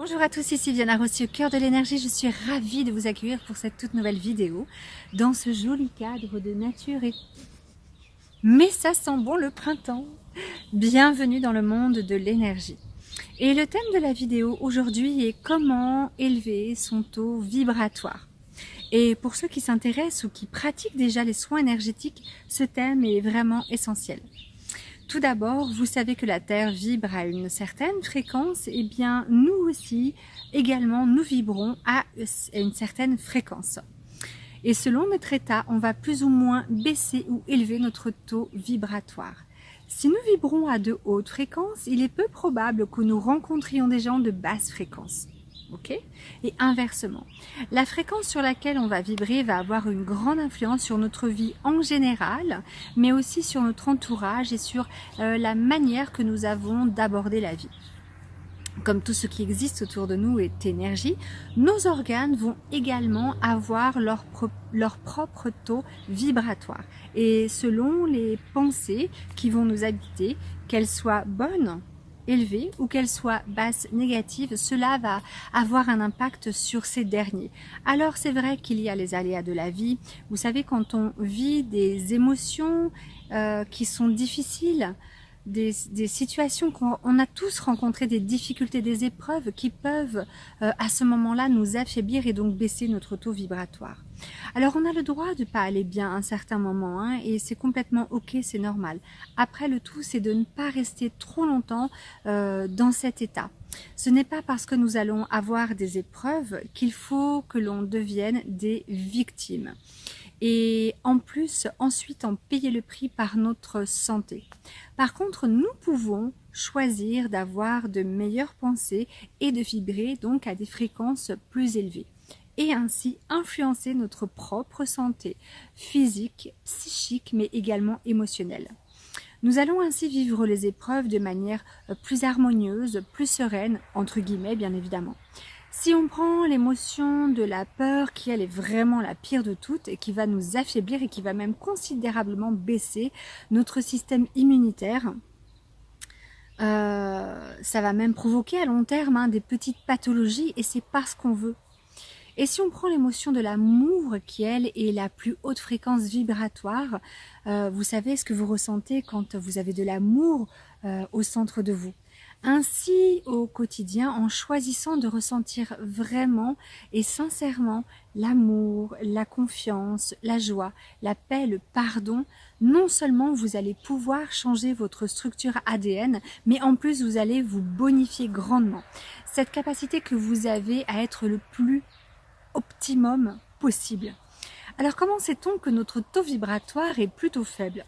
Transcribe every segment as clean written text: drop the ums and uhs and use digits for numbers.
Bonjour à tous, ici Viana Rossi au cœur de l'énergie. Je suis ravie de vous accueillir pour cette toute nouvelle vidéo dans ce joli cadre de nature. Mais ça sent bon le printemps. Bienvenue dans le monde de l'énergie. Et le thème de la vidéo aujourd'hui est comment élever son taux vibratoire. Et pour ceux qui s'intéressent ou qui pratiquent déjà les soins énergétiques, ce thème est vraiment essentiel. Tout d'abord, vous savez que la Terre vibre à une certaine fréquence, et bien nous aussi, également, nous vibrons à une certaine fréquence. Et selon notre état, on va plus ou moins baisser ou élever notre taux vibratoire. Si nous vibrons à de hautes fréquences, il est peu probable que nous rencontrions des gens de basse fréquence. Okay ? Et inversement, la fréquence sur laquelle on va vibrer va avoir une grande influence sur notre vie en général, mais aussi sur notre entourage et sur la manière que nous avons d'aborder la vie. Comme tout ce qui existe autour de nous est énergie, nos organes vont également avoir leur propre taux vibratoire. Et selon les pensées qui vont nous habiter, qu'elles soient bonnes, élevée ou qu'elle soit basse, négative, cela va avoir un impact sur ces derniers. Alors c'est vrai qu'il y a les aléas de la vie. Vous savez, quand on vit des émotions qui sont difficiles, des situations qu'on a tous rencontré, des difficultés, des épreuves qui peuvent à ce moment-là nous affaiblir et donc baisser notre taux vibratoire. Alors on a le droit de ne pas aller bien à un certain moment hein, et c'est complètement ok, c'est normal. Après le tout c'est de ne pas rester trop longtemps dans cet état. Ce n'est pas parce que nous allons avoir des épreuves qu'il faut que l'on devienne des victimes. Et en plus, ensuite, en payer le prix par notre santé. Par contre, nous pouvons choisir d'avoir de meilleures pensées et de vibrer donc à des fréquences plus élevées. Et ainsi influencer notre propre santé physique, psychique, mais également émotionnelle. Nous allons ainsi vivre les épreuves de manière plus harmonieuse, plus sereine, entre guillemets bien évidemment. Si on prend l'émotion de la peur, qui elle est vraiment la pire de toutes et qui va nous affaiblir et qui va même considérablement baisser notre système immunitaire, ça va même provoquer à long terme hein, des petites pathologies et c'est pas ce qu'on veut. Et si on prend l'émotion de l'amour, qui elle est la plus haute fréquence vibratoire, vous savez ce que vous ressentez quand vous avez de l'amour au centre de vous. Ainsi, au quotidien, en choisissant de ressentir vraiment et sincèrement l'amour, la confiance, la joie, la paix, le pardon, non seulement vous allez pouvoir changer votre structure ADN, mais en plus vous allez vous bonifier grandement. Cette capacité que vous avez à être le plus optimum possible. Alors comment sait-on que notre taux vibratoire est plutôt faible ?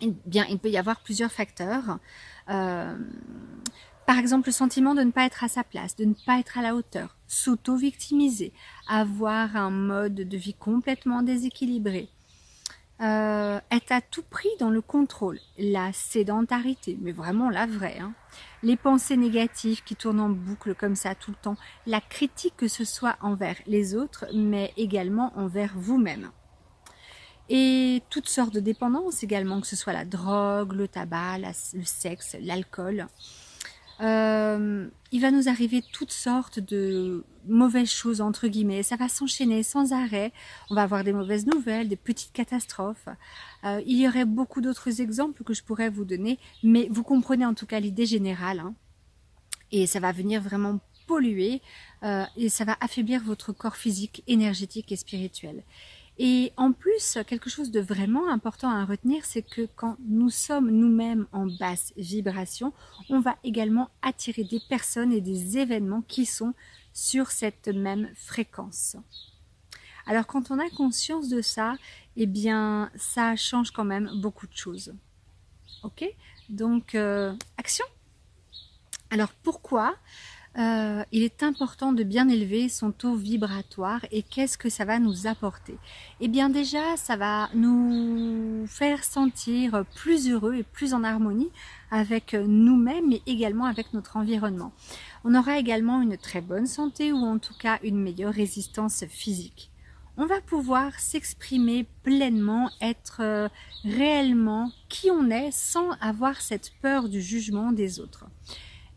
Eh bien, il peut y avoir plusieurs facteurs. Par exemple, le sentiment de ne pas être à sa place, de ne pas être à la hauteur, s'auto-victimiser, avoir un mode de vie complètement déséquilibré, être à tout prix dans le contrôle, la sédentarité, mais vraiment la vraie, hein. Les pensées négatives qui tournent en boucle comme ça tout le temps, la critique que ce soit envers les autres, mais également envers vous-même. Et toutes sortes de dépendances également, que ce soit la drogue, le tabac, le sexe, l'alcool. Il va nous arriver toutes sortes de mauvaises choses, entre guillemets. Ça va s'enchaîner sans arrêt. On va avoir des mauvaises nouvelles, des petites catastrophes. Il y aurait beaucoup d'autres exemples que je pourrais vous donner, mais vous comprenez en tout cas l'idée générale. Hein. Et ça va venir vraiment polluer et ça va affaiblir votre corps physique, énergétique et spirituel. Et en plus, quelque chose de vraiment important à retenir, c'est que quand nous sommes nous-mêmes en basse vibration, on va également attirer des personnes et des événements qui sont sur cette même fréquence. Alors quand on a conscience de ça, eh bien ça change quand même beaucoup de choses. Ok ? Donc, action ! Alors pourquoi il est important de bien élever son taux vibratoire et qu'est-ce que ça va nous apporter? Eh bien déjà, ça va nous faire sentir plus heureux et plus en harmonie avec nous-mêmes mais également avec notre environnement. On aura également une très bonne santé ou en tout cas une meilleure résistance physique. On va pouvoir s'exprimer pleinement, être réellement qui on est sans avoir cette peur du jugement des autres.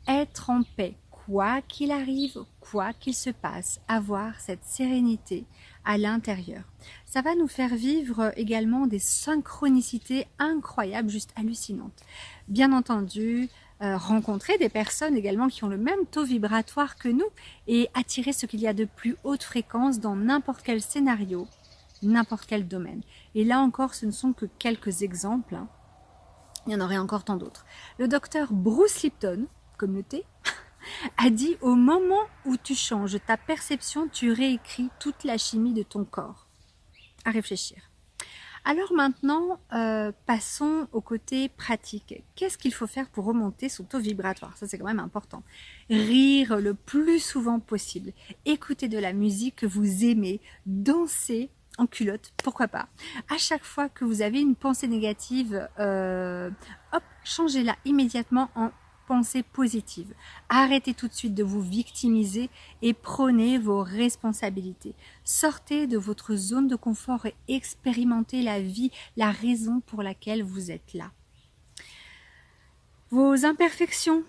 Être en paix, quoi qu'il arrive, quoi qu'il se passe, avoir cette sérénité à l'intérieur. Ça va nous faire vivre également des synchronicités incroyables, juste hallucinantes. Bien entendu, rencontrer des personnes également qui ont le même taux vibratoire que nous et attirer ce qu'il y a de plus haute fréquence dans n'importe quel scénario, n'importe quel domaine. Et là encore, ce ne sont que quelques exemples, hein. Il y en aurait encore tant d'autres. Le docteur Bruce Lipton, comme le thé, a dit « Au moment où tu changes ta perception, tu réécris toute la chimie de ton corps. » À réfléchir. Alors maintenant, passons au côté pratique. Qu'est-ce qu'il faut faire pour remonter son taux vibratoire? Ça, c'est quand même important. Rire le plus souvent possible. Écouter de la musique que vous aimez. Danser en culotte, pourquoi pas. À chaque fois que vous avez une pensée négative, hop, changez-la immédiatement en pensée positive. Arrêtez tout de suite de vous victimiser et prenez vos responsabilités. Sortez de votre zone de confort et expérimentez la vie, la raison pour laquelle vous êtes là. Vos imperfections,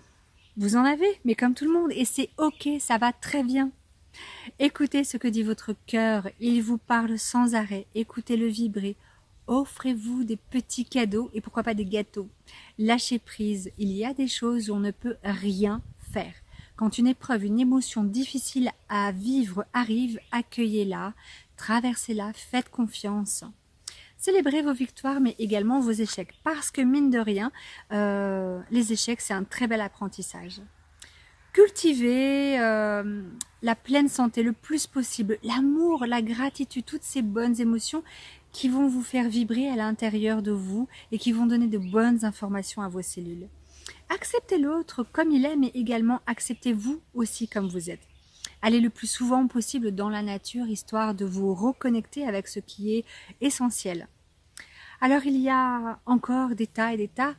vous en avez, mais comme tout le monde, et c'est ok, ça va très bien. Écoutez ce que dit votre cœur, il vous parle sans arrêt, écoutez-le vibrer. Offrez-vous des petits cadeaux et pourquoi pas des gâteaux. Lâchez prise, il y a des choses où on ne peut rien faire. Quand une épreuve, une émotion difficile à vivre arrive, accueillez-la, traversez-la, faites confiance. Célébrez vos victoires mais également vos échecs parce que mine de rien, les échecs c'est un très bel apprentissage. Cultivez la pleine santé le plus possible, l'amour, la gratitude, toutes ces bonnes émotions qui vont vous faire vibrer à l'intérieur de vous et qui vont donner de bonnes informations à vos cellules. Acceptez l'autre comme il est, mais également acceptez-vous aussi comme vous êtes. Allez le plus souvent possible dans la nature, histoire de vous reconnecter avec ce qui est essentiel. Alors il y a encore des tas et des tas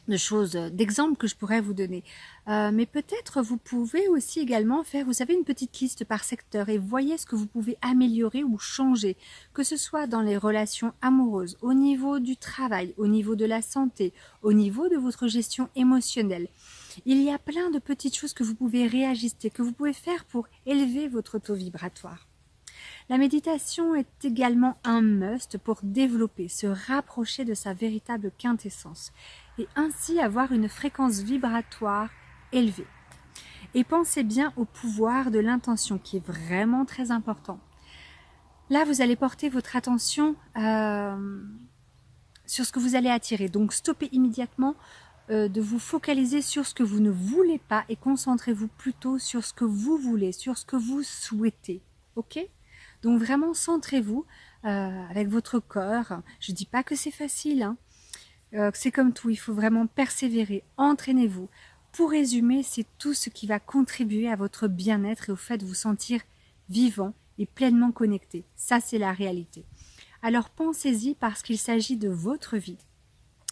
de choses, d'exemples que je pourrais vous donner. Mais peut-être vous pouvez aussi également faire, vous savez, une petite liste par secteur et voyez ce que vous pouvez améliorer ou changer, que ce soit dans les relations amoureuses, au niveau du travail, au niveau de la santé, au niveau de votre gestion émotionnelle. Il y a plein de petites choses que vous pouvez réajuster, que vous pouvez faire pour élever votre taux vibratoire. La méditation est également un must pour développer, se rapprocher de sa véritable quintessence et ainsi avoir une fréquence vibratoire élevée. Et pensez bien au pouvoir de l'intention qui est vraiment très important. Là, vous allez porter votre attention sur ce que vous allez attirer. Donc, stoppez immédiatement de vous focaliser sur ce que vous ne voulez pas et concentrez-vous plutôt sur ce que vous voulez, sur ce que vous souhaitez. Ok ? Donc vraiment centrez-vous avec votre corps. Je ne dis pas que c'est facile, hein. C'est comme tout, il faut vraiment persévérer, entraînez-vous. Pour résumer, c'est tout ce qui va contribuer à votre bien-être et au fait de vous sentir vivant et pleinement connecté. Ça, c'est la réalité. Alors pensez-y parce qu'il s'agit de votre vie.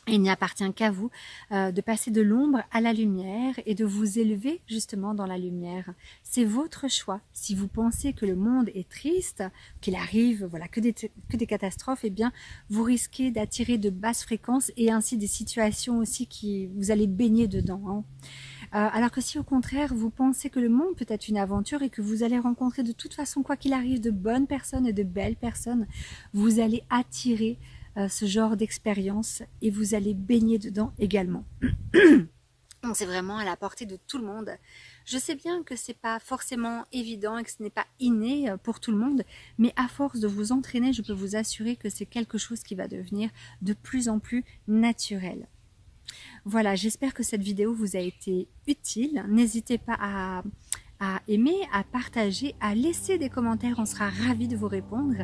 Et il n'appartient qu'à vous de passer de l'ombre à la lumière et de vous élever justement dans la lumière. C'est votre choix. Si vous pensez que le monde est triste, qu'il arrive voilà, que des catastrophes, eh bien vous risquez d'attirer de basses fréquences et ainsi des situations aussi qui vous allez baigner dedans, hein. Alors que si au contraire vous pensez que le monde peut être une aventure et que vous allez rencontrer de toute façon quoi qu'il arrive de bonnes personnes et de belles personnes, vous allez attirer ce genre d'expérience et vous allez baigner dedans également. Donc c'est vraiment à la portée de tout le monde. Je sais bien que c'est pas forcément évident et que ce n'est pas inné pour tout le monde, mais à force de vous entraîner, je peux vous assurer que c'est quelque chose qui va devenir de plus en plus naturel. Voilà, j'espère que cette vidéo vous a été utile. N'hésitez pas à aimer, à partager, à laisser des commentaires, on sera ravis de vous répondre.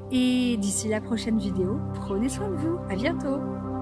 Et d'ici la prochaine vidéo, prenez soin de vous, à bientôt!